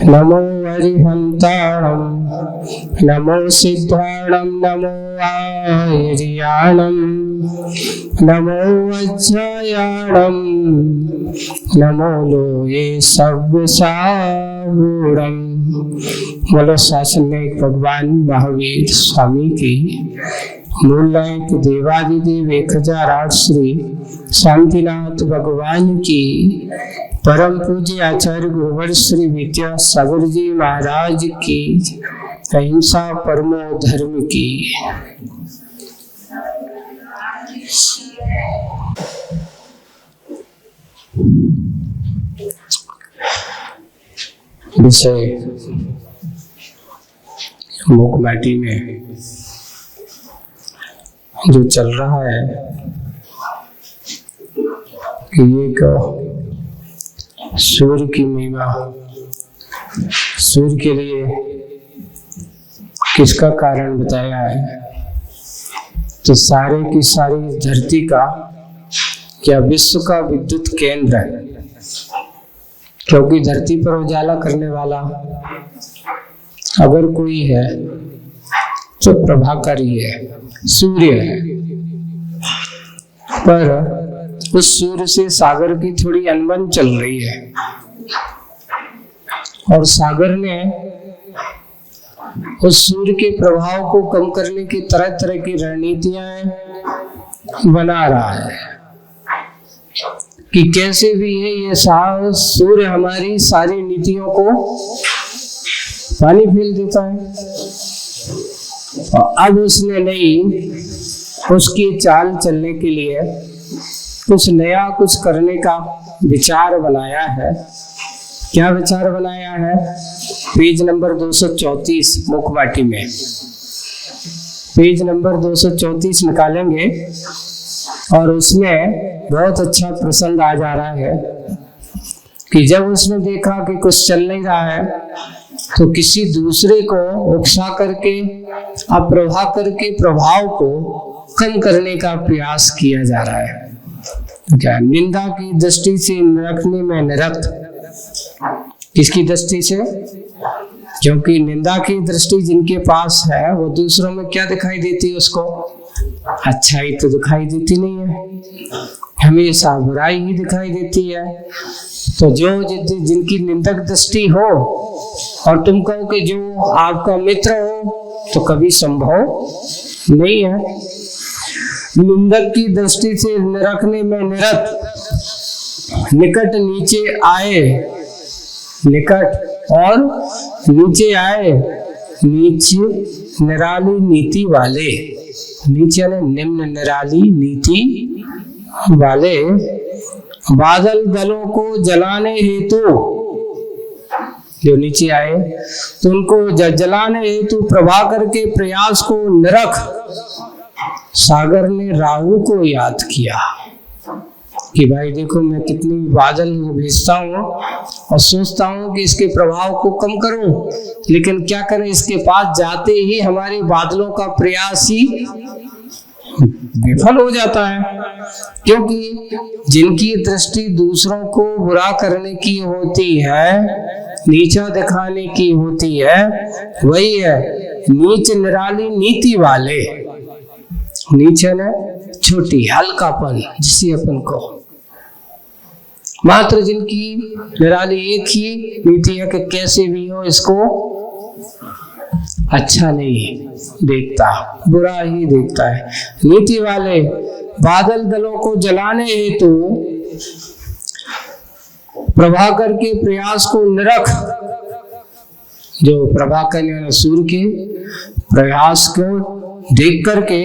नमो हरिहंताणं नमो सिद्धाणं नमो आर्याणं नमो वज्रायाणं नमो लोये सर्वसाहूणं। बोलो शासनिक भगवान महावीर स्वामी की मूल नायक देवादिदेव 1008 श्री शांतिनाथ भगवान की परम पूज्य आचार्य गुरुवर श्री विद्यासागर जी महाराज की अहिंसा परमो धर्म की। विषय मूकमाटी में जो चल रहा है कि एक सूर्य की महिमा, सूर्य के लिए किसका कारण बताया है, तो सारे की सारी धरती का क्या विश्व का विद्युत केंद्र है, क्योंकि धरती पर उजाला करने वाला अगर कोई है तो प्रभाकारी है, सूर्य है। पर उस सूर्य से सागर की थोड़ी अनबन चल रही है और सागर ने उस सूर्य के प्रभाव को कम करने की तरह तरह की रणनीतियां बना रहा है कि कैसे भी है ये सूर्य हमारी सारी नीतियों को पानी फेल देता है। और अब उसने उसकी चाल चलने के लिए कुछ नया कुछ करने का विचार बनाया है। क्या विचार बनाया है? पेज नंबर 234 मूकमाटी में पेज नंबर 234 निकालेंगे और उसमें बहुत अच्छा प्रसंग आ जा रहा है कि जब उसने देखा कि कुछ चल नहीं रहा है तो किसी दूसरे को उकसा करके अप्रभा करके प्रभाव को कम करने का प्रयास किया जा रहा है। क्या? निंदा की दृष्टि से रखने में निरत। किसकी दृष्टि से? क्योंकि निंदा की दृष्टि जिनके पास है वो दूसरों में क्या दिखाई देती है? उसको अच्छाई तो दिखाई देती नहीं है, हमेशा बुराई ही दिखाई देती है। तो जो जिनकी निंदक दृष्टि हो और तुम कहो कि जो आपका मित्र हो तो कभी संभव नहीं है। निंदक की दृष्टि से रखने में निरत, निकट नीचे आए, निकट और नीचे आए, नीचे निराली नीति वाले, नीचे निम्न निराली नीति वाले बादल दलों को जलाने हेतु, जो नीचे आए तो उनको जलाने हेतु प्रभाकर के प्रयास को निरख सागर ने राहु को याद किया कि भाई देखो मैं कितनी बादल भेजता हूँ और सोचता हूँ कि इसके प्रभाव को कम करूं, लेकिन क्या करें, इसके पास जाते ही हमारे बादलों का प्रयास ही विफल हो जाता है। क्योंकि जिनकी दृष्टि दूसरों को बुरा करने की होती है, नीचा दिखाने की होती है, वही है नीच निराली नीति वाले। नीचे न छोटी हल्कापन जिसे अपन को, मात्र जिनकी निराली एक ही नीति है कि कैसे भी हो इसको अच्छा नहीं देखता, बुरा ही देखता है। नीति वाले बादल दलों को जलाने हेतु प्रभाकर के प्रयास को निरख, जो प्रभाकर ने सूर्य के प्रयास को देख करके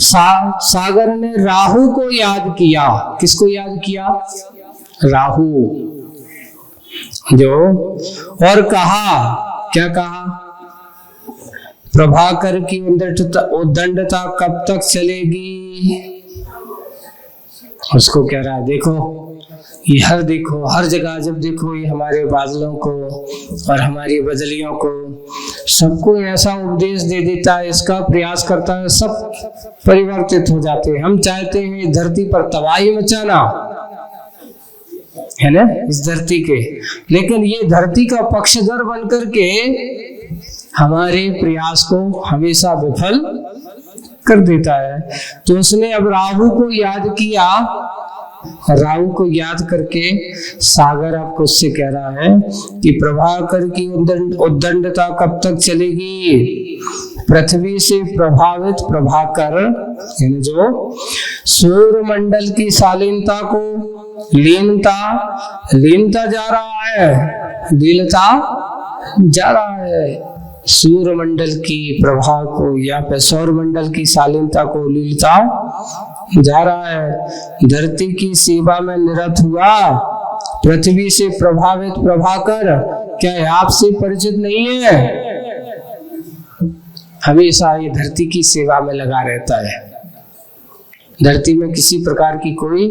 सागर ने राहु को याद किया। किसको याद किया? राहु। जो और कहा, क्या कहा? प्रभाकर की उद्दंडता कब तक चलेगी? उसको कह रहा है देखो ये हर जगह जब देखो ये हमारे बादलों को और हमारी बदलियों को सबको ऐसा उपदेश दे देता है, इसका प्रयास करता है, सब परिवर्तित हो जाते हैं। हम चाहते हैं धरती पर तबाही मचाना, है ना, इस धरती के। लेकिन ये धरती का पक्षधर बनकर के हमारे प्रयास को हमेशा विफल कर देता है। तो उसने अब राहु को याद किया। राहु को याद करके सागर आपको उससे कह रहा है कि प्रभाकर की उद्दंडता कब तक चलेगी। पृथ्वी से प्रभावित प्रभाकर यानी जो सूर्य मंडल की शालीनता को लीनता जा रहा है, लीनता जा रहा है। सूर्य मंडल की प्रभाव को या फिर सौर मंडल की शालीनता को लीलता जा रहा है। धरती की सेवा में निरत हुआ पृथ्वी से प्रभावित प्रभाकर क्या आपसे परिचित नहीं है? हमेशा ये धरती की सेवा में लगा रहता है। धरती में किसी प्रकार की कोई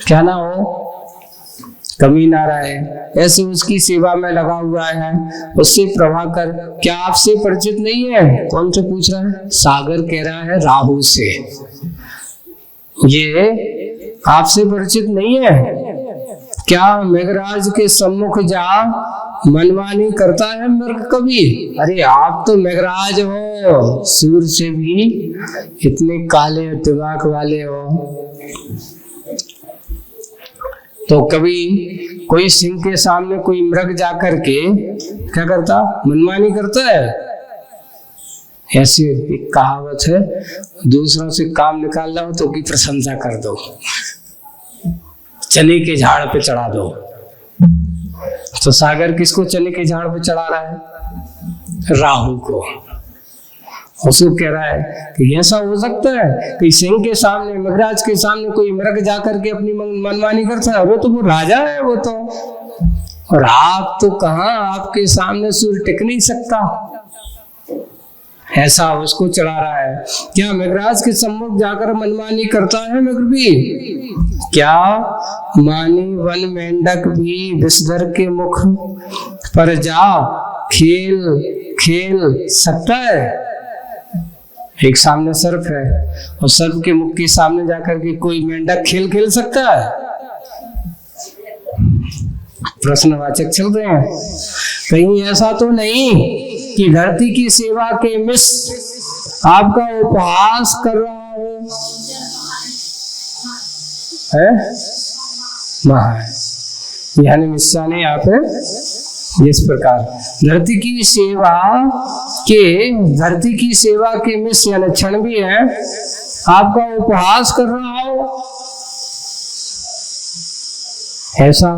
क्या ना हो, कमी ना रहे, ऐसे उसकी सेवा में लगा हुआ है। उससे प्रभाकर क्या आपसे परिचित नहीं है? कौन से पूछ रहा है? सागर कह रहा है राहु से, ये आपसे परिचित नहीं है क्या? मेघराज के सम्मुख जा मनमानी करता है मृग कभी? अरे आप तो मेघराज हो, सूर्य से भी इतने काले दिमाग वाले हो। तो कभी कोई सिंह के सामने कोई मृग जाकर के क्या करता? मनमानी करता है। ऐसी एक कहावत है, दूसरों से काम निकालना हो तो की प्रशंसा कर दो, चने के झाड़ पे चढ़ा दो। तो सागर किसको चने के झाड़ पे चढ़ा रहा है? राहु को। उसको कह रहा है कि ऐसा हो सकता है कि सिंह के सामने, मृगराज के सामने कोई मृग जाकर के अपनी मनमानी करता है? वो तो वो राजा है वो तो, और आप तो कहाँ, आपके सामने सूर्य टिक नहीं सकता। ऐसा उसको चढ़ा रहा है। क्या मृगराज के सम्मुख जाकर मनमानी करता है मृग भी? क्या मानी वन मेंढक भी विषधर के मुख पर जा खेल सकता है? एक सामने सर्प है और सर्प के मुख के सामने जाकर के कोई मेंढक खेल सकता है? प्रश्नवाचक चल रहे हैं। कहीं ऐसा तो नहीं कि धरती की सेवा के मिश्र आपका उपहास कर रहा हो? है यानी मिश्रा ने यहाँ पे जिस प्रकार धरती की सेवा के मिश्र यानी क्षण भी है, आपका उपहास कर रहा हो, ऐसा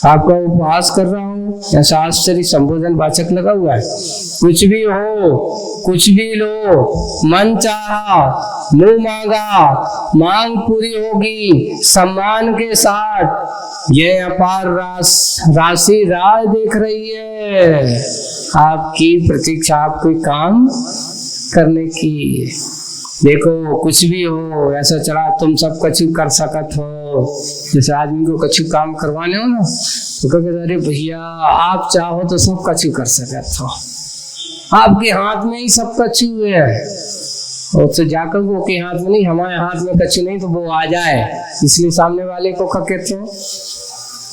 आपका उपहास कर रहा हूँ, ऐसा आश्चर्य संबोधन वाचक लगा हुआ है। कुछ भी हो, कुछ भी लो, मन चाहा, मुंह मांगा, मांग पूरी होगी सम्मान के साथ। ये अपार राशि राह देख रही है आपकी प्रतीक्षा, आपको काम करने की। देखो कुछ भी हो, ऐसा चला तुम सब कछु कर सकत हो। जैसे आदमी को कछु काम करवाने हो ना, तो कहते अरे भैया आप चाहो तो सब कछु कर सकत हो, आपके हाथ में ही सब कछु है। और तो जाकर वो के हाथ में नहीं, हमारे हाथ में कछु नहीं तो वो आ जाए, इसलिए सामने वाले को कहते हो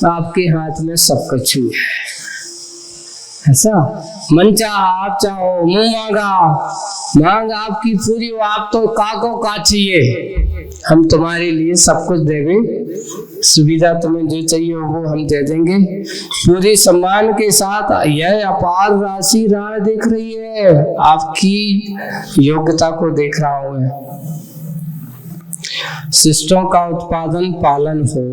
आपके हाथ में सब कछु है। ऐसा मन चाहा, आप चाहो, मुंह मांग आपकी पूरी हो। आप तो काको का चाहिए, हम तुम्हारे लिए सब कुछ देंगे, सुविधा तुम्हें जो चाहिए वो हम दे देंगे पूरी सम्मान के साथ। यह अपार राशि राह देख रही है, आपकी योग्यता को देख रहा हूं। शिष्टों का उत्पादन पालन हो,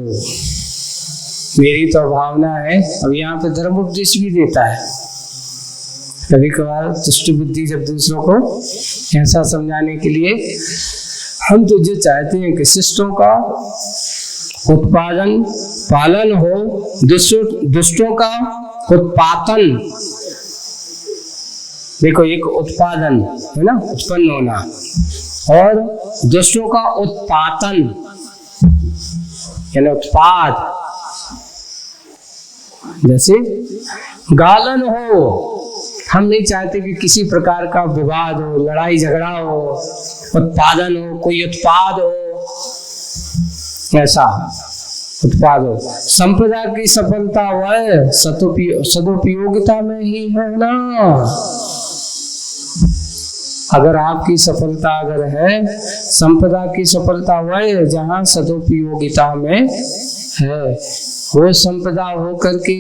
मेरी तो भावना है। अब यहाँ पे धर्म उपदेश भी देता है। कभी कभार दुष्ट बुद्धि जब दूसरों को ऐसा समझाने के लिए, हम तो जो चाहते हैं कि शिष्टों का उत्पादन पालन हो, दुष्टों का उत्पादन। देखो एक उत्पादन है ना, उत्पन्न होना, और दुष्टों का उत्पादन यानी उत्पाद। जैसे गालन हो, हम नहीं चाहते कि किसी प्रकार का विवाद हो, लड़ाई झगड़ा हो, उत्पादन हो, कोई उत्पाद हो। ऐसा उत्पाद हो। संपदा की सफलता वह सदुपयोगिता में ही है ना। अगर आपकी सफलता अगर है, संपदा की सफलता वह जहाँ सदुपयोगिता में है। वो संपदा हो करके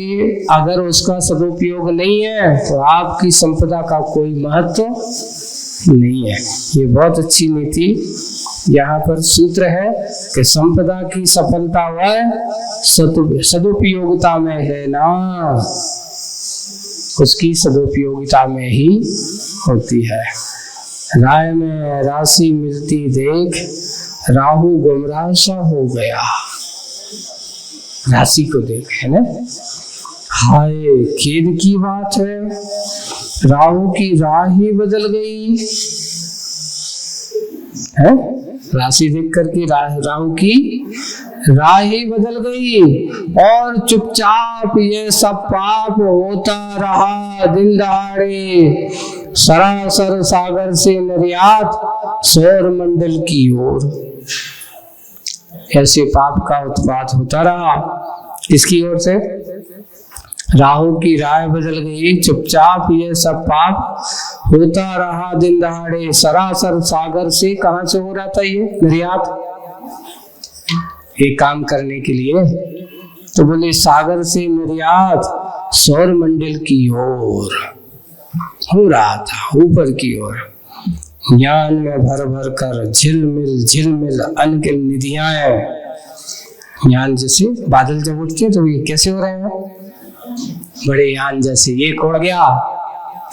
अगर उसका सदुपयोग नहीं है तो आपकी संपदा का कोई महत्व नहीं है। ये बहुत अच्छी नीति यहाँ पर सूत्र है कि संपदा की सफलता वह सदुपयोगिता में है ना, उसकी सदुपयोगिता में ही होती है। राय में राशि मिलती देख राहु गुमराह सा हो गया। राशि को देख, है ना। हाय खेद की बात है, राहु की राह ही बदल गई है। राशि देख करके राहु की राह ही बदल गई और चुपचाप ये सब पाप होता रहा दिन दहाड़े, सरासर सागर से निर्यात सौर मंडल की ओर। ऐसे पाप का उत्पात होता रहा। किसकी ओर से? राहु की राय बदल गई, चुपचाप ये सब पाप होता रहा दिन दहाड़े, सरासर सागर से। कहां से हो रहा था ये निर्यात? ये काम करने के लिए तो बोले सागर से निर्यात सौर मंडल की ओर हो रहा था, ऊपर की ओर। ज्ञान में भर भर कर झिलमिल अनगिल निधियां। ज्ञान जैसे बादल जब उठते हैं तो ये कैसे हो रहे हैं? बड़े यान जैसे, एक उड़ गया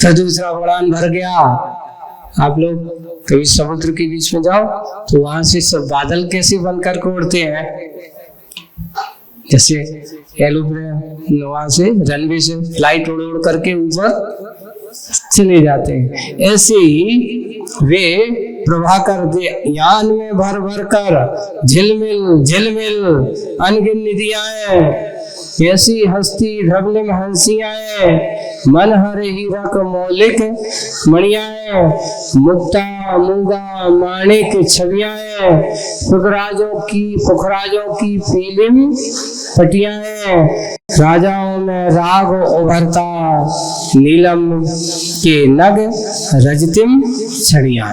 फिर दूसरा उड़ान भर गया। आप लोग कभी समुद्र के बीच में जाओ तो वहां से सब बादल कैसे बनकर के उड़ते हैं, जैसे एरोप्लेन वहां से रनवे से फ्लाइट उड़ उड़ करके ऊपर चले जाते हैं। ऐसे ही वे प्रभाकर यान में भर भर कर झिलमिल अनगिन निधियां। ऐसी हस्ती धवलिम हंसियां, मन हर हीरक मौलिक मणियां, मुक्ता मूंगा माणिक छवियां, पुखराजों की पीलिम पटियां, राजाओं में राग उभरता नीलम के नग रजतिम छड़ियां।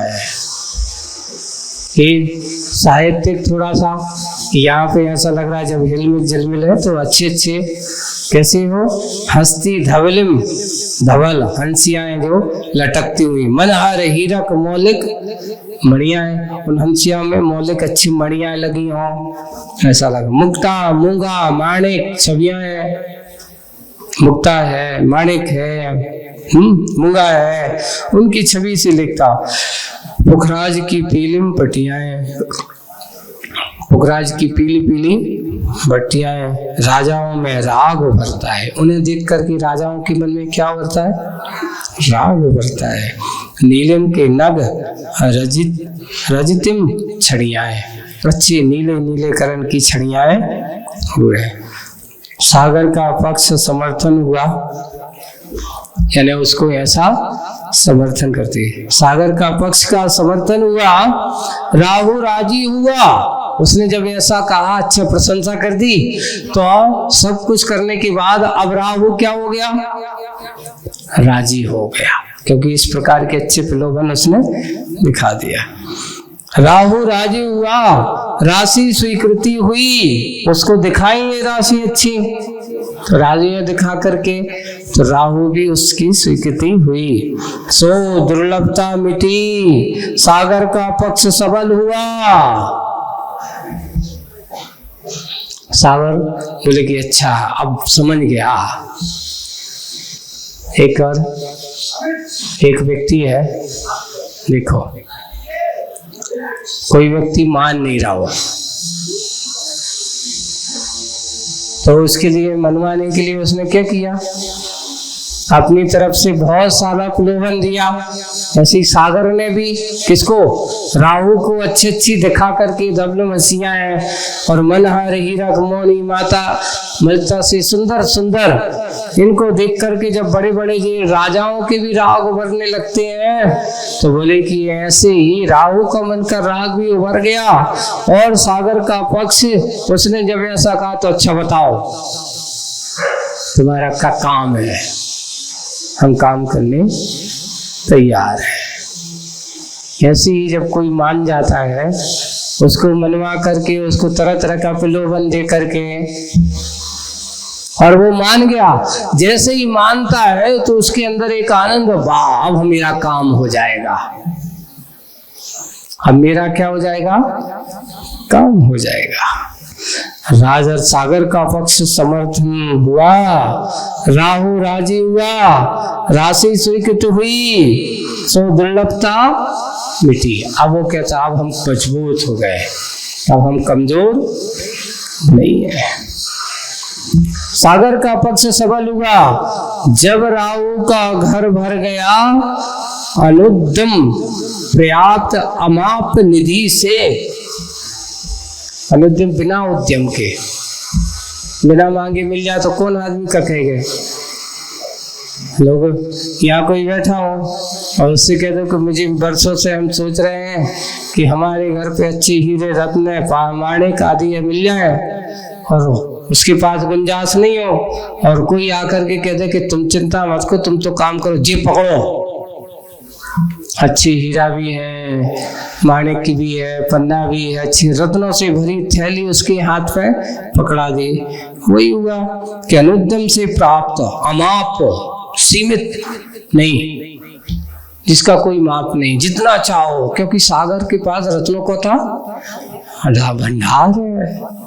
ये साहित्यिक थोड़ा सा यहाँ पे ऐसा लग रहा है जब झिलमिल है तो अच्छे कैसे हो, हस्ती धवल हंसियां जो लटकती हुई, मनहर हीरक मौलिक मणियां, उन हंसियों में मौलिक अच्छी मणियां लगी हों ऐसा लगा। मुक्ता मूंगा माणिक छवियां है, मुक्ता है, माणिक है, मूंगा है, उनकी छवि से लिखता। पुखराज की पीलिम पटियां, पुखराज की पीली पीली भट्टियां, राजाओं में राग उभरता है। उन्हें देख करके राजाओं के मन में क्या उभरता है? राग उभरता है। नीलम के नग रजतिम छड़ियां, अच्छी नीले करण की छड़ियां हुए। सागर का पक्ष समर्थन हुआ, यानी उसको ऐसा समर्थन करते। सागर का पक्ष का समर्थन हुआ, राहु राजी हुआ। उसने जब ऐसा कहा, अच्छा प्रशंसा कर दी, तो सब कुछ करने के बाद अब राहु क्या हो गया? राजी हो गया, क्योंकि इस प्रकार के अच्छे प्रलोभन उसने दिखा दिया। राहु राजी हुआ, राशि स्वीकृति हुई, उसको दिखाई ये राशि अच्छी, तो राजी दिखा करके तो राहु भी उसकी स्वीकृति हुई। सो दुर्लभता मिटी, सागर का पक्ष सबल हुआ। सागर बोले कि अच्छा अब समझ गया। एक व्यक्ति है, देखो कोई व्यक्ति मान नहीं रहा हो तो उसके लिए मनवाने के लिए उसने क्या किया? अपनी तरफ से बहुत सारा प्रलोभन दिया। ऐसी सागर ने भी किसको? राहु को अच्छी दिखा करके धवल हंसियां हैं और मनहर हीरक मोनी माता मलता से सुंदर सुंदर। इनको देख करके जब बड़े बड़े ये राजाओं के भी राग उभरने लगते हैं तो बोले कि ऐसे ही राहु का मन का राग भी उभर गया। और सागर का पक्ष उसने जब ऐसा कहा तो अच्छा बताओ तुम्हारा क्या काम है, हम काम करने तैयार है। ऐसे ही जब कोई मान जाता है उसको मनवा करके उसको तरह तरह का प्रलोभन दे करके और वो मान गया, जैसे ही मानता है तो उसके अंदर एक आनंद, वाह अब मेरा काम हो जाएगा, अब मेरा क्या हो जाएगा, काम हो जाएगा। राजा सागर का पक्ष समर्थन हुआ, राहु राजी हुआ, राशि स्वीकृत हुई, सो दुर्लभता मिटी। अब वो कहता अब हम मजबूत हो गए, अब हम कमजोर नहीं है। सागर का पक्ष सबल हुआ जब राहु का घर भर गया, अनुद्यम पर्याप्त अमाप निधि से। अनुद्यम बिना उद्यम के, बिना मांगे मिल जाए तो कौन आदमी का कहेगा। लोग यहाँ कोई बैठा हो और उससे कह दो कि मुझे वर्षों से हम सोच रहे हैं कि हमारे घर पे अच्छी हीरे रत्न माणिक आदि मिल जाए और उसके पास गुंजाइश नहीं हो, और कोई आकर के कह दे कि तुम चिंता मत करो, तुम तो काम करो, जी पकड़ो, अच्छी हीरा भी है, माणिक की भी है, पन्ना भी है, अच्छी रत्नों से भरी थैली उसके हाथ पे पकड़ा दी। वही हुआ कि अनुद्यम से प्राप्त, अमाप, सीमित नहीं, जिसका कोई माप नहीं, जितना चाहो, क्योंकि सागर के पास रत्नों को था भंडार है।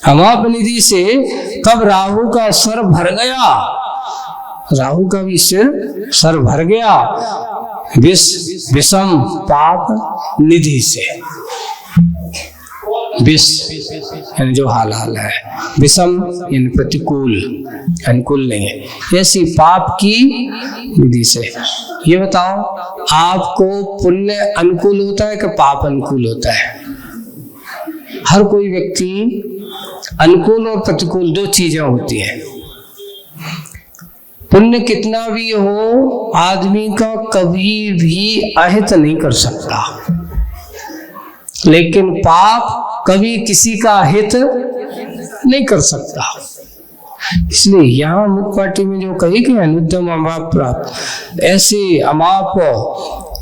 अमाप निधि से कब राहु का सर भर गया, राहु का भी सर भर गया, विषम पाप निधि से। विष यानी जो हाल है, विषम यानी प्रतिकूल, अनुकूल नहीं है, ऐसी पाप की निधि से। ये बताओ आपको पुण्य अनुकूल होता है कि पाप अनुकूल होता है? हर कोई व्यक्ति अनुकूल और प्रतिकूल दो चीजें होती हैं। पुण्य कितना भी हो आदमी का कभी भी अहित नहीं कर सकता, लेकिन पाप कभी किसी का हित नहीं कर सकता। इसलिए यहाँ मुख्य पार्टी में जो कही कि अनुद्यम अमाप प्राप्त, ऐसे अमाप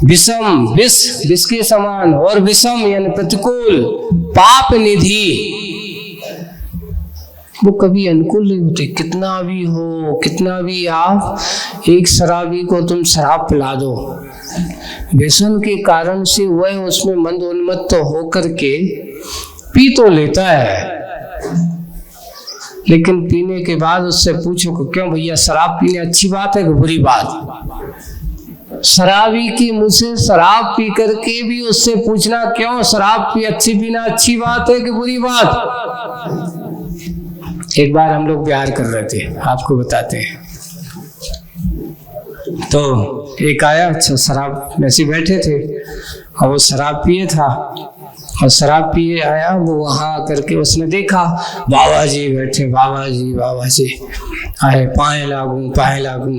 विषम, विष के समान, और विषम यानी प्रतिकूल, पाप निधि वो कभी अनुकूल नहीं होते। कितना भी हो, कितना भी आप एक शराबी को तुम शराब पिला दो, व्यसन के कारण से वह उसमें मंदोन्मत्त होकर के पी तो लेता है, लेकिन पीने के बाद उससे पूछो कि क्यों भैया शराब पीने अच्छी बात है कि बुरी बात? शराबी की मुंह से शराब पी करके भी उससे पूछना क्यों शराब अच्छी पीना अच्छी बात है कि बुरी बात? एक बार हम लोग बिहार कर रहे थे, आपको बताते हैं। तो एक आया, अच्छा शराब में से बैठे थे और वो शराब पिए था, और शराब पिए आया, वो वहां करके उसने देखा बाबा जी बैठे, बाबा जी आए, पाए लागू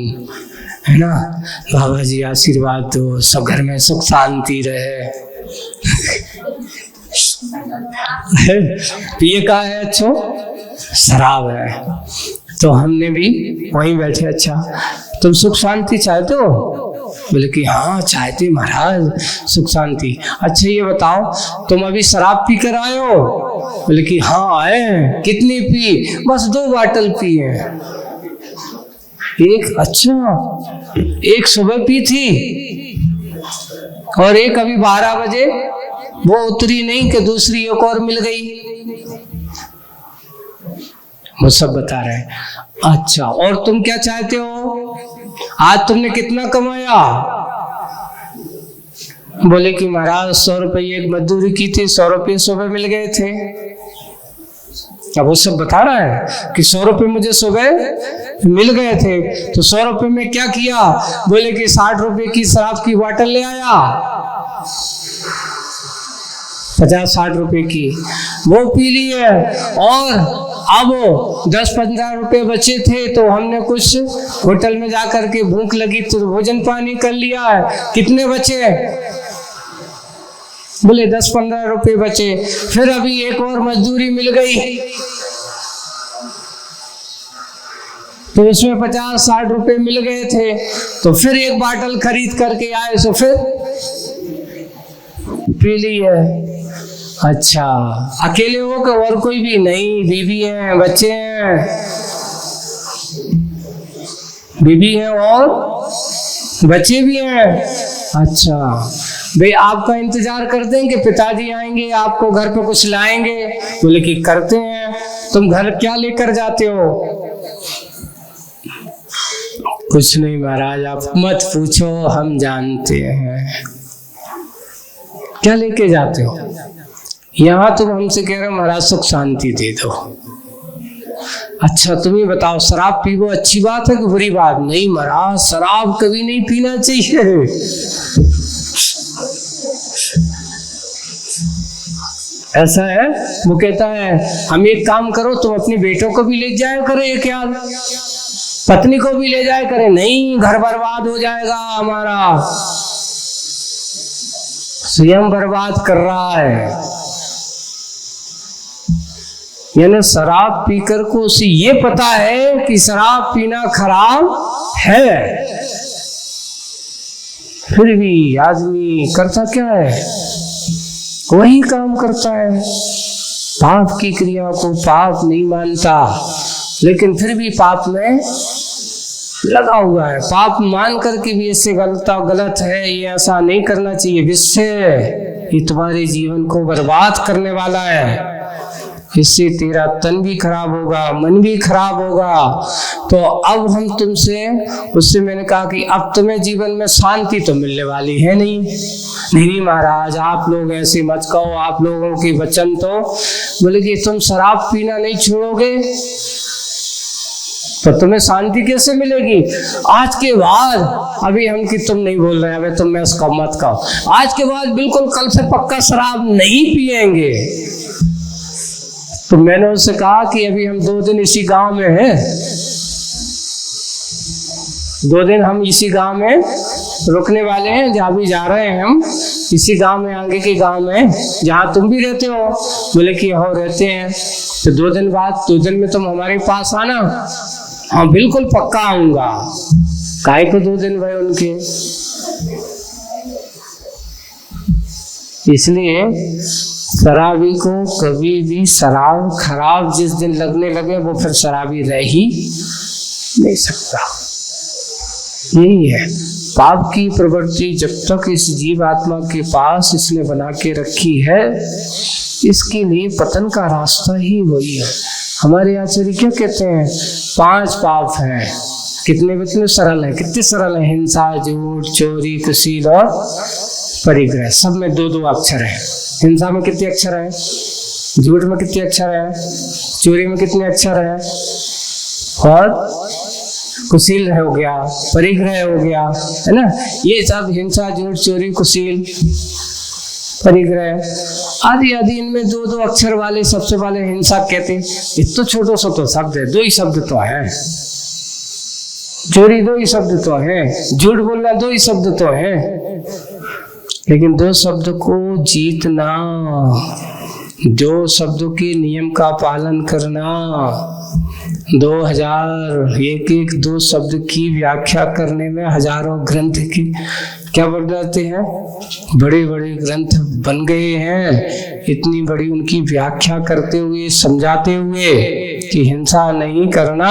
है ना, बाबा जी आशीर्वाद दो, सब घर में सुख शांति रहे। पिए का है, अच्छो शराब है। तो हमने भी वहीं बैठे, अच्छा तुम सुख शांति चाहते हो? बोले कि हाँ चाहते महाराज, सुख शांति। अच्छा ये बताओ तुम अभी शराब पी कर आए हो? बोले कि हाँ आए। कितनी पी? बस 2 बाटल पी है। एक, अच्छा एक सुबह पी थी और एक अभी 12 बजे, वो उतरी नहीं कि दूसरी एक और मिल गई। वो सब बता रहे हैं। अच्छा और तुम क्या चाहते हो? आज तुमने कितना कमाया? बोले कि महाराज 100 रुपये एक मजदूरी की थी, 100 रुपये सुबह मिल गए थे। अब वो सब बता रहा है कि 100 रुपये मुझे सुबह मिल गए थे, तो 100 रुपये में क्या किया? बोले कि 60 रुपये की शराब की बोतल ले आया, 50-60 रुपए की वो पी ली है, और अब 10-15 रुपए बचे थे तो हमने कुछ होटल में जाकर के भूख लगी तो भोजन पानी कर लिया है। कितने बचे? बोले 10-15 रुपए बचे। फिर अभी एक और मजदूरी मिल गई तो उसमें 50-60 रुपए मिल गए थे, तो फिर एक बाटल खरीद करके आए, तो फिर पी ली है। अच्छा, अकेले हो कि और कोई भी? नहीं, बीवी है, बच्चे हैं, बीवी है और बच्चे भी हैं। अच्छा भाई, आपका इंतजार करते हैं कि पिताजी आएंगे आपको घर पे कुछ लाएंगे? बोले कि करते हैं। तुम घर क्या लेकर जाते हो? कुछ नहीं महाराज, आप मत पूछो, हम जानते हैं। क्या लेके जाते हो? यहाँ तुम हमसे कह रहे हो महाराज सुख शांति दे दो। अच्छा तुम ही बताओ, शराब पीवो अच्छी बात है कि बुरी बात? नहीं महाराज, शराब कभी नहीं पीना चाहिए। ऐसा है? वो कहता है हम एक काम करो, तुम अपने बेटों को भी ले जाया करो, एक याद पत्नी को भी ले जाया करे। नहीं, घर बर्बाद हो जाएगा हमारा, स्वयं बर्बाद कर रहा है। यानी शराब पीकर को उसे ये पता है कि शराब पीना खराब है, फिर भी आदमी करता क्या है? वही काम करता है। पाप की क्रिया को पाप नहीं मानता, लेकिन फिर भी पाप में लगा हुआ है। पाप मान करके भी इससे गलत है, ये ऐसा नहीं करना चाहिए, इससे ये तुम्हारे जीवन को बर्बाद करने वाला है, इससे तेरा तन भी खराब होगा, मन भी खराब होगा। तो अब हम तुमसे, उससे मैंने कहा कि अब तुम्हें जीवन में शांति तो मिलने वाली है नहीं। नहीं महाराज, आप लोग ऐसे मत कहो, आप लोगों के वचन तो। बोले कि तुम शराब पीना नहीं छोड़ोगे तो तुम्हें शांति कैसे मिलेगी? आज के बाद, अभी हम कि तुम नहीं बोल रहे हैं, अबे तुम मैं उसका मत कहो, आज के बाद बिल्कुल कल से पक्का शराब नहीं पिएंगे। तो मैंने उससे कहा कि अभी हम 2 दिन इसी गांव में हैं, 2 दिन हम इसी गांव में रुकने वाले हैं, जहाँ भी जा रहे हैं हम इसी गांव में, आगे के गांव में जहाँ तुम भी रहते हो। बोले कि हो रहते हैं, तो 2 दिन बाद, 2 दिन में तुम हमारे पास आना। हाँ बिल्कुल पक्का आऊंगा। काहे को 2 दिन भाई उनके? इसलिए शराबी को कभी भी शराब खराब जिस दिन लगने लगे वो फिर शराबी रह ही नहीं सकता। यही है, पाप की प्रवृत्ति जब तक इस जीव आत्मा के पास इसने बना के रखी है, इसके लिए पतन का रास्ता ही वही है। हमारे आचार्य क्या कहते हैं? 5 पाप हैं। कितने सरल है, कितने सरल है? हिंसा, झूठ, चोरी, कुशील और परिग्रह। सब में 2-2 अक्षर है। हिंसा में कितने अक्षर है? झूठ में कितने अक्षर है? चोरी में कितने अक्षर है? और कुशील हो गया, परिग्रह हो गया, है ना? ये सब हिंसा, झूठ, चोरी, कुशील, परिग्रह आदि आदि, इनमें 2-2 अक्षर वाले सबसे पहले हिंसा कहते हैं। इतना छोटा सा तो शब्द है, 2 ही शब्द तो है। चोरी 2 ही शब्द तो है, झूठ बोलना 2 ही शब्द तो है, लेकिन 2 शब्द को जीतना, 2 शब्दों के नियम का पालन करना, 2000 एक 2 शब्द की व्याख्या करने में हजारों ग्रंथ की क्या बन जाते हैं? बड़े बड़े ग्रंथ बन गए हैं। इतनी बड़ी उनकी व्याख्या करते हुए, समझाते हुए कि हिंसा नहीं करना।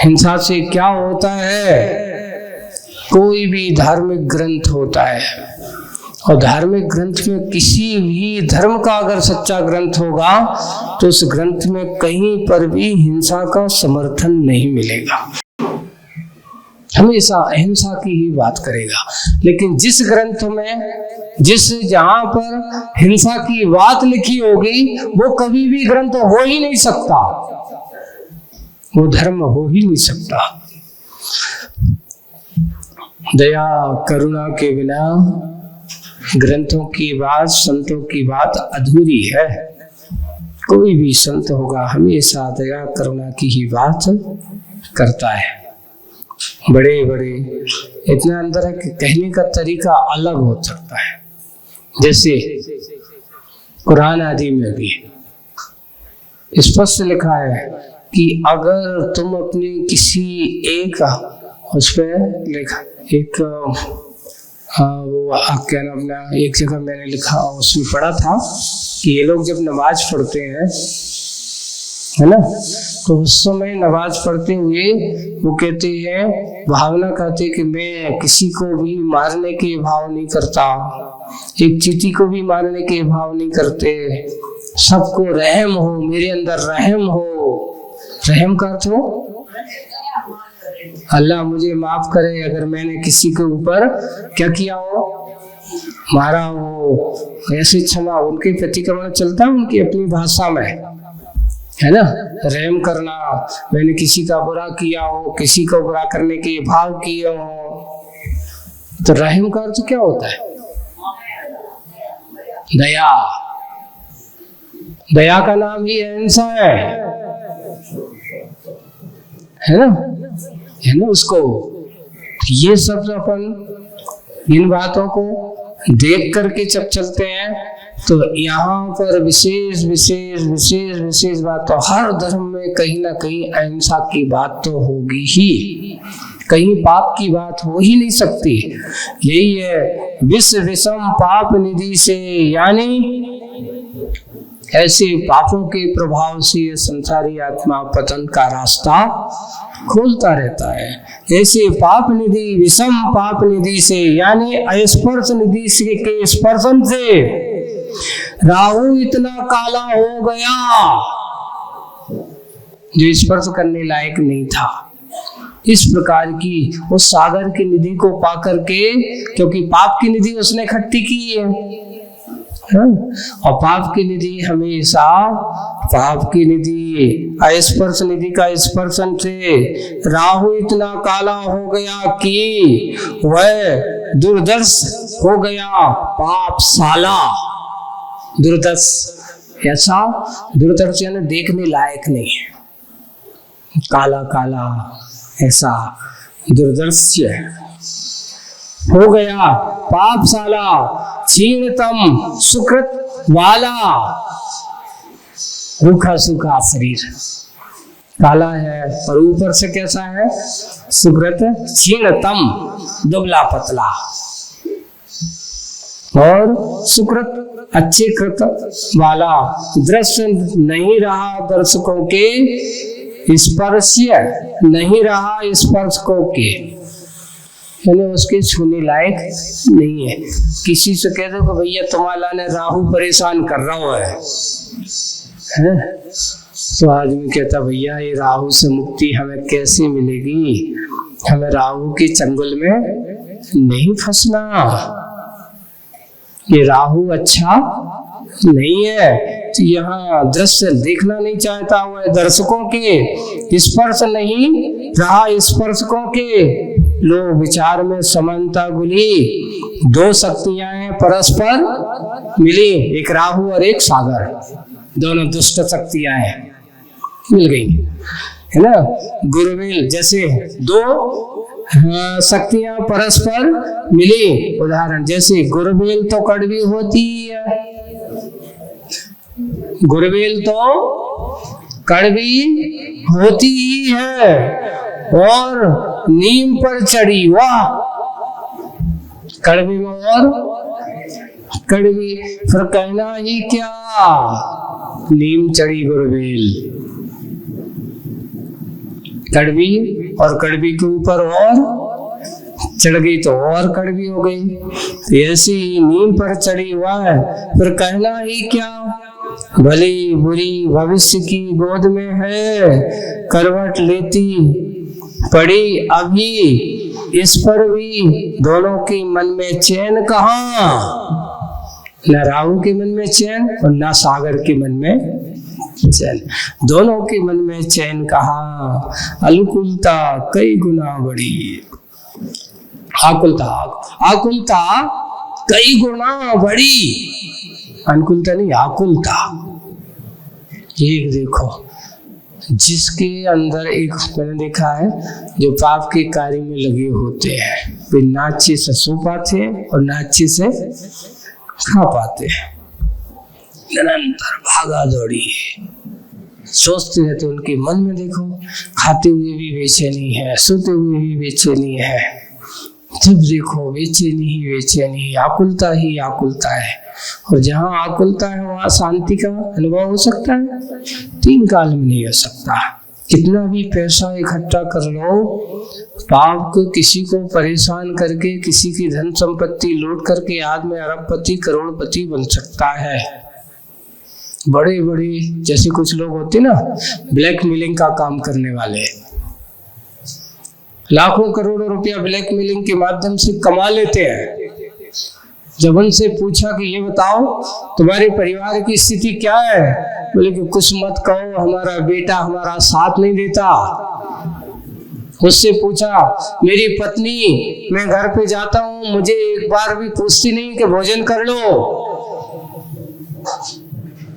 हिंसा से क्या होता है? कोई भी धार्मिक ग्रंथ होता है, और धार्मिक ग्रंथ में किसी भी धर्म का अगर सच्चा ग्रंथ होगा तो उस ग्रंथ में कहीं पर भी हिंसा का समर्थन नहीं मिलेगा, हमेशा अहिंसा की ही बात करेगा। लेकिन जिस ग्रंथ में जहां पर हिंसा की बात लिखी होगी वो कभी भी ग्रंथ हो ही नहीं सकता, वो धर्म हो ही नहीं सकता। दया करुणा के बिना ग्रंथों की बात, संतों की बात अधूरी है। कोई भी संत होगा हमेशा दया करुणा की ही बात करता है। बड़े बड़े इतना अंदर है कि कहने का तरीका अलग हो सकता है। जैसे कुरान आदि में भी स्पष्ट लिखा है कि अगर तुम अपने किसी एक उस पर लिखा एक वो क्या नाम अपना एक जगह मैंने लिखा उसमें पढ़ा था कि ये लोग जब नमाज पढ़ते हैं है ना, तो उस समय नमाज पढ़ते हुए वो कहते हैं, भावना करते कि मैं किसी को भी मारने के भाव नहीं करता, एक चींटी को भी मारने के भाव नहीं करते, सबको रहम हो, मेरे अंदर रहम हो। रहम का अर्थ हो अल्लाह मुझे माफ करे अगर मैंने किसी के ऊपर क्या किया हो, मारा हो, ऐसी क्षमा उनके प्रतिक्रमण चलता है उनकी अपनी भाषा में, है ना। रहम करना, मैंने किसी का बुरा किया हो, किसी को बुरा करने के भाव किए हो, तो रहम का अर्थ क्या होता है? दया। दया का नाम ही अहिंसा है ना, है ना। उसको ये सब अपन इन बातों को देख करके जब चलते हैं तो यहाँ पर विशेष विशेष विशेष विशेष बात, तो हर धर्म में कहीं ना कहीं अहिंसा की बात तो होगी ही, कहीं पाप की बात हो ही नहीं सकती। यही है विश्व विषम पाप निधि से, यानी ऐसे पापों के प्रभाव से संसारी आत्मा पतन का रास्ता खोलता रहता है। ऐसे पाप निधि विषम पाप निधि से, यानी अस्पर्श निधि के स्पर्शन से राहु इतना काला हो गया जो स्पर्श करने लायक नहीं था। इस प्रकार की उस सागर की निधि को पाकर के, क्योंकि पाप की निधि उसने इकट्ठी की है, और पाप की निधि हमेशा, पाप की निधि अस्पर्श निधि का स्पर्शन से राहु इतना काला हो गया कि वह दुर्दर्श हो गया, पापशाला। दुर्दर्श, ऐसा दुर्दर्श यानी देखने लायक नहीं है, काला काला ऐसा दुर्दर्श्य हो गया, पापशाला, क्षीणतम सुकृत वाला, रूखा सूखा शरीर काला है और ऊपर से कैसा है? सुकृत क्षीणतम, दुबला पतला, और सुकृत अच्छे कृत वाला, दृश्य नहीं रहा दर्शकों के, स्पर्श्य नहीं रहा स्पर्शकों के, यानी उसके छूने लायक नहीं है। किसी से कह दो कि भैया तुम्हारा ने राहु परेशान कर रहा है, तो आदमी कहता भैया ये राहु से मुक्ति हमें कैसे मिलेगी, हमें राहु के चंगुल में नहीं फंसना, ये राहु अच्छा नहीं है। तो यहाँ दृश्य देखना नहीं चाहता हुआ दर्शकों के, स्पर्श नहीं रहा स्पर्शकों के, लोग विचार में समानता गुली, दो शक्तियां हैं परस्पर मिली, एक राहु और एक सागर, दोनों दुष्ट शक्तियां हैं मिल गई, है ना। गुरुवेल जैसे दो शक्तियां परस्पर मिली, उदाहरण जैसे गुरुवेल तो कड़वी होती है, गुरुवेल तो कड़वी होती ही है, और नीम पर चढ़ी, वाह, कड़वी में और कड़वी, फिर कहना ही क्या, नीम चढ़ी गुरुवेल, कड़वी और कड़वी के ऊपर और चढ़ गई तो और कड़वी हो गई, तो ऐसी ही नीम पर चढ़ी हुआ है, फिर कहना ही क्या, भली बुरी भविष्य की गोद में है, करवट लेती पड़ी अभी, इस पर भी दोनों के मन में चैन कहाँ, न राहु के मन में चैन और न सागर के मन में चैन, दोनों के मन में चैन कहाँ, अनुकूलता कई गुना बड़ी, आकुलता, आकुलता कई गुना बड़ी, अनुकूलता नहीं आकुलता, एक देखो, जिसके अंदर एक मैंने देखा है जो पाप के कार्य में लगे होते हैं, वे नाचे से सो पाते हैं और नाचे से खा पाते हैं। निरंतर भागा दौड़ी सोचते रहते, उनके मन में देखो खाते हुए भी बेचैनी है, सोते हुए भी बेचैनी है, जब देखो बेचैनी ही बेचैनी, आकुलता ही आकुलता है। और जहाँ आकुलता है वहाँ शांति का अनुभव हो सकता है? 3 काल में नहीं हो सकता। कितना भी पैसा इकट्ठा कर लो, पाप को किसी को परेशान करके, किसी की धन संपत्ति लूट करके आदमी अरबपति करोड़पति बन सकता है। बड़े बड़े जैसे कुछ लोग होते ना, ब्लैकमेलिंग का काम करने वाले, लाखों करोड़ों रुपया ब्लैकमेलिंग के माध्यम से कमा लेते हैं। जब उनसे पूछा कि ये बताओ तुम्हारे परिवार की स्थिति क्या है, बोले कि कुछ मत कहो, हमारा बेटा हमारा साथ नहीं देता। उससे पूछा मेरी पत्नी, मैं घर पे जाता हूँ, मुझे एक बार भी पूछती नहीं कि भोजन कर लो।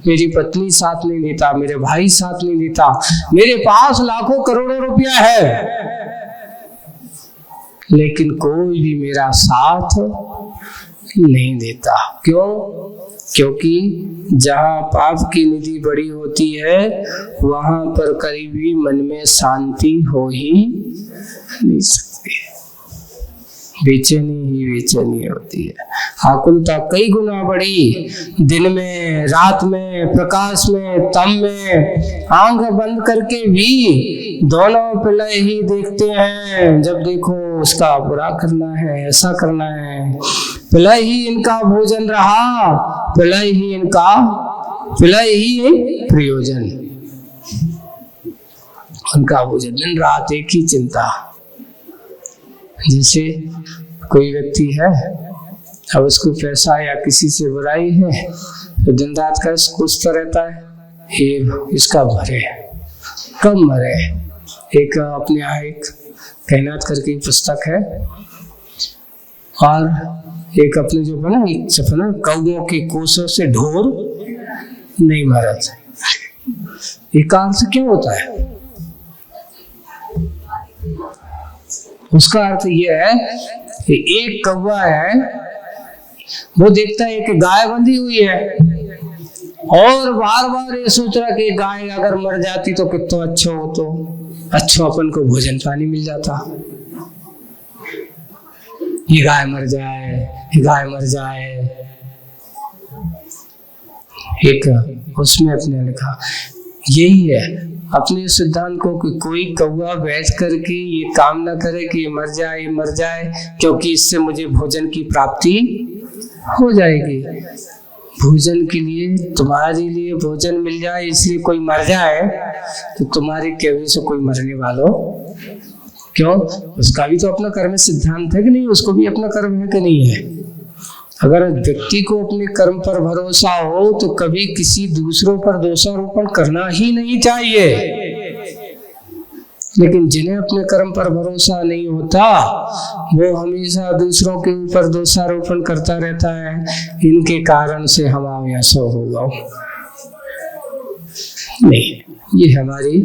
मेरी पत्नी साथ नहीं देता, मेरे भाई साथ नहीं देता, मेरे पास लाखों करोड़ों रुपया है, लेकिन कोई भी मेरा साथ नहीं देता। क्यों? क्योंकि जहाँ पाप की निधि बड़ी होती है वहां पर कभी भी मन में शांति हो ही नहीं सकती, बेचैनी ही बेचैनी होती है। आकुलता कई गुना बढ़ी, दिन में, रात में, प्रकाश में, तम में, आंख बंद करके भी दोनों प्रलय ही देखते हैं। जब देखो उसका बुरा करना है, ऐसा करना है, प्रलय ही इनका भोजन रहा, प्रलय ही इनका, प्रलय ही प्रयोजन, उनका भोजन, दिन रात एक ही चिंता। जैसे कोई व्यक्ति है, अब उसको पैसा या किसी से बुराई है तो दिन रात का सोचता रहता है, ये इसका भरे, कब मरे। एक अपने यहाँ एक कायनात करके पुस्तक है, और एक अपने जो बना एक सपना, कौओं के कोसों से ढोर नहीं मरत। ये काम से क्या होता है? उसका अर्थ यह है कि एक कौवा है, वो देखता है कि गाय बंधी हुई है और बार बार ये सोच रहा कि गाय अगर मर जाती तो कितना अच्छा हो, तो अच्छा अपन को भोजन पानी मिल जाता। ये गाय मर जाए, ये गाय मर जाए। एक उसमें अपने लिखा यही है अपने सिद्धांत को कि कोई कौवा बैठ करके ये काम ना करे कि मर जाए, मर जाए, क्योंकि इससे मुझे भोजन की प्राप्ति हो जाएगी। भोजन के लिए, तुम्हारे लिए भोजन मिल जाए इसलिए कोई मर जाए तो तुम्हारे कहने से कोई मरने वालों क्यों? उसका भी तो अपना कर्म सिद्धांत है कि नहीं? उसको भी अपना कर्म है कि नहीं है? अगर व्यक्ति को अपने कर्म पर भरोसा हो तो कभी किसी दूसरों पर दोषारोपण करना ही नहीं चाहिए। लेकिन जिन्हें अपने कर्म पर भरोसा नहीं होता वो हमेशा दूसरों के ऊपर दोषारोपण करता रहता है, इनके कारण से हमारा ऐसा होगा। नहीं, ये हमारी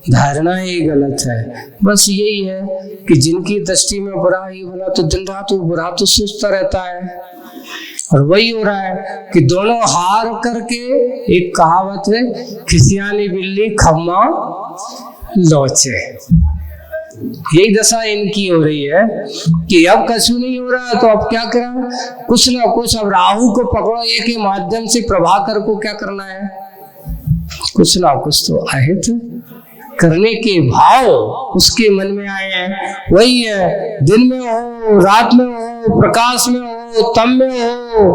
धारणा ही गलत है। बस यही है कि जिनकी दृष्टि में बुरा ही भला, तो दिन रात वो बुरा तो सोचता रहता है। और वही हो रहा है कि दोनों हार करके, एक कहावत है, खिसियानी बिल्ली खम्मा लोचे। यही दशा इनकी हो रही है कि अब कछु नहीं हो रहा तो अब क्या करा, कुछ ना कुछ अब राहु को पकड़ो, एक के माध्यम से प्रभाकर को क्या करना है, कुछ ना कुछ तो अहित करने के भाव उसके मन में आए हैं। वही है, दिन में हो, रात में हो, प्रकाश में हो, तम में हो,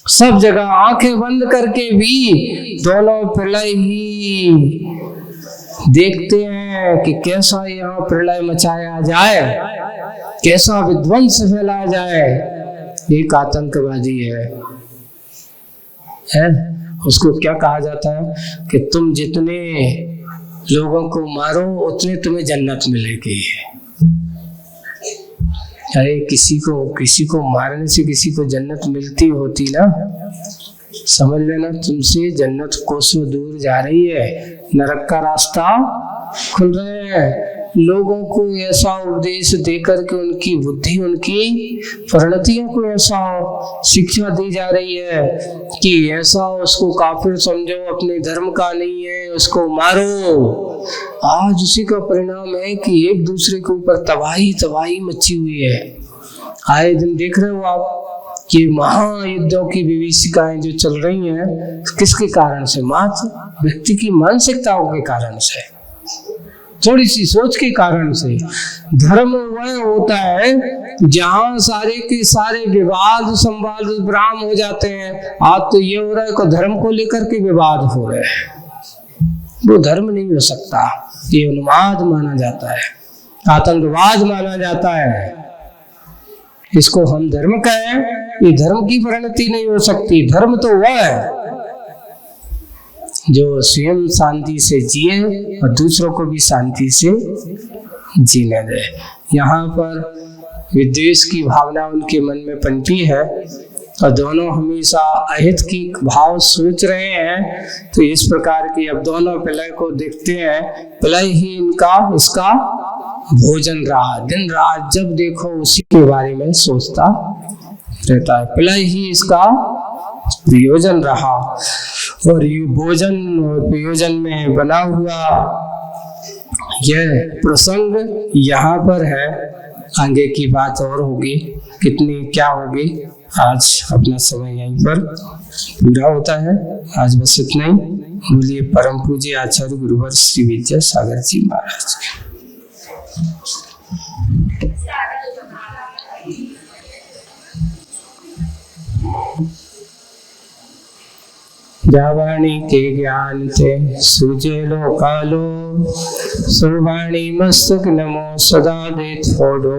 सब जगह आंखें बंद करके भी दोनों प्रलय ही देखते हैं कि कैसा यहाँ प्रलय मचाया जाए, कैसा विध्वंस फैलाया जाए। एक आतंकवादी है, उसको क्या कहा जाता है कि तुम जितने लोगों को मारो उतने तुम्हें जन्नत मिलेगी। अरे किसी को मारने से किसी को जन्नत मिलती होती ना समझ लेना, तुमसे जन्नत कोसों दूर जा रही है, नरक का रास्ता खुल रहे हैं। लोगों को ऐसा उपदेश देकर के उनकी बुद्धि, उनकी परिणतियों को ऐसा शिक्षा दी जा रही है कि ऐसा उसको काफिर समझो, अपने धर्म का नहीं है, उसको मारो। आज उसी का परिणाम है कि एक दूसरे के ऊपर तबाही तबाही मची हुई है। आए दिन देख रहे हो आप कि महायुद्धों की विभीषिकाएं जो चल रही हैं, किसके कारण से? मात्र व्यक्ति की मानसिकताओं के कारण से, थोड़ी सी सोच के कारण से। धर्म वह होता है जहां सारे के सारे विवाद संवाद विराम हो जाते हैं। आज तो ये हो रहा है कि धर्म को लेकर के विवाद हो रहे हैं, वो धर्म नहीं हो सकता, ये उन्माद माना जाता है, आतंकवाद माना जाता है। इसको हम धर्म कहें, ये धर्म की परिणति नहीं हो सकती। धर्म तो वह है जो स्वयं शांति से जिए और दूसरों को भी शांति से जीने दे। यहाँ पर विद्वेष की भावना उनके मन में पनपी है और दोनों हमेशा अहित की भाव सोच रहे हैं। तो इस प्रकार की अब दोनों प्रलय को देखते हैं, प्रलय ही इनका इसका भोजन रहा। दिन रात जब देखो उसी के बारे में सोचता रहता है, प्रलय ही इसका प्रयोजन रहा। और ये भोजन और प्रयोजन में बना हुआ यह प्रसंग यहाँ पर है। आगे की बात और होगी, कितनी क्या होगी। आज अपना समय यहीं पर पूरा होता है। आज बस इतना ही। बोलिए परम पूज्य आचार्य गुरुवर श्री विद्यासागर जी महाराज। जावाणी के ज्ञान ते सूझे लो कालो, सुवाणी मस्तक नमो सदा दे थोड़ो।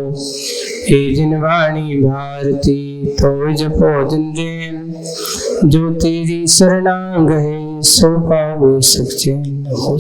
हे जिन वाणी भारती तो जपो दिन दिन, जो तेरी शरणांग है सो पावे सच्चे नमो।